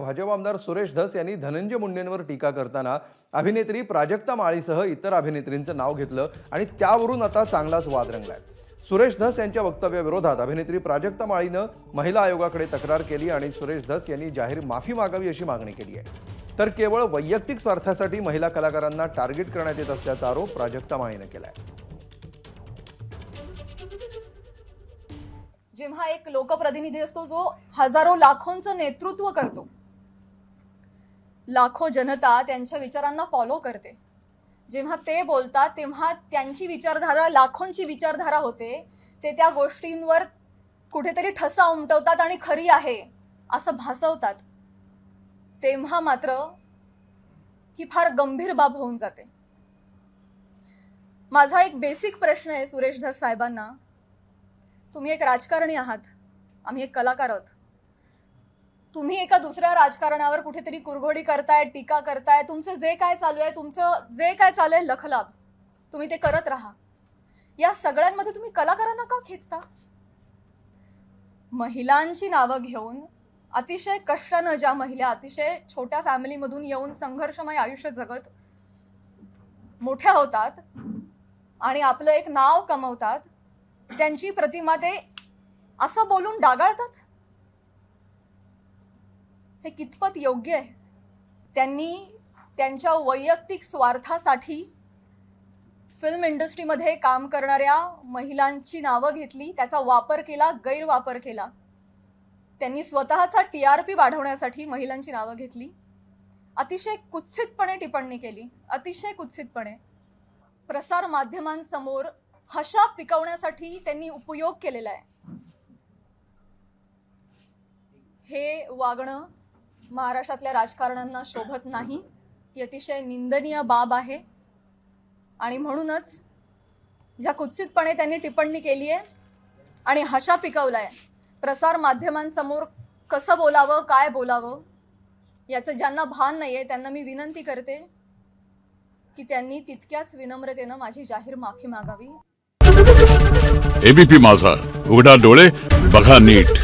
भाजप आमदार सुरेश धस यांनी धनंजय मुंडेंवर टीका करताना अभिनेत्री प्राजक्ता माळीसह इतर अभिनेत्रींचं नाव घेतलं आणि त्यावरून आता चांगलाच वाद रंगलाय। सुरेश धस यांच्या वक्तव्याविरोधात अभिनेत्री प्राजक्ता माळीनं महिला आयोगाकडे तक्रार केली आणि सुरेश धस यांनी जाहीर माफी मागावी अशी मागणी केली आहे। तर केवळ वैयक्तिक स्वार्थासाठी महिला कलाकारांना टार्गेट करण्यात येत असल्याचा आरोप प्राजक्ता माळीनं केलाय। जेव्हा एक लोकप्रतिनिधी असतो जो हजारो लाखोंचं नेतृत्व करतो, लाखो जनता त्यांच्या विचारांना फॉलो करते, जेव्हा ते बोलतात तेव्हा त्यांची विचारधारा लाखोंची विचारधारा होते, ते त्या गोष्टींवर कुठेतरी ठसा उमटवतात आणि खरी आहे असं भासवतात, तेव्हा मात्र ही फार गंभीर बाब होऊन जाते। माझा एक बेसिक प्रश्न आहे सुरेश धस साहेबांना, तुम्ही एक राजकारणी आहात, आम्ही एक कलाकार आहोत। तुम्ही एका दुसऱ्या राजकारणावर कुठेतरी कुरघोडी करताय, टीका करताय, तुमचं जे काय चालू आहे, तुमचं जे काय चालू आहे लखलाभ, तुम्ही ते करत राहा। या सगळ्यांमध्ये तुम्ही कलाकारांना का खेचता? महिलांची नावं घेऊन अतिशय कष्टानं ज्या महिला अतिशय छोट्या फॅमिलीमधून येऊन संघर्षमय आयुष्य जगत मोठ्या होतात आणि आपलं एक नाव कमवतात, त्यांची प्रतिमा ते असं बोलून डागाळतात, हे कितपत योग्य आहे? त्यांनी त्यांच्या वैयक्तिक स्वार्थासाठी फिल्म इंडस्ट्रीमध्ये काम करणाऱ्या महिलांची नावं घेतली, त्याचा वापर केला, गैरवापर केला। त्यांनी स्वतःचा TRP वाढवण्यासाठी महिलांची नावं घेतली, अतिशय कुत्सितपणे टिप्पणी केली, अतिशय कुत्सितपणे प्रसार माध्यमांसमोर हशा पिकवण्यासाठी त्यांनी उपयोग केलेला आहे। हे वागणं महाराष्ट्रातल्या राजकारण्यांना शोभत नाही, ही अतिशय निंदनीय बाब आहे। आणि म्हणूनच ज्या कुत्सितपणे त्यांनी टिप्पणी केली आहे आणि हशा पिकवलाय, प्रसार माध्यमांसमोर कसं बोलावं, काय बोलावं याचं ज्यांना भान नाहीये त्यांना मी विनंती करते की त्यांनी तितक्याच विनम्रतेनं माझी जाहीर माफी मागावी। एबीपी माझा, उघडा डोळे बघा नीट।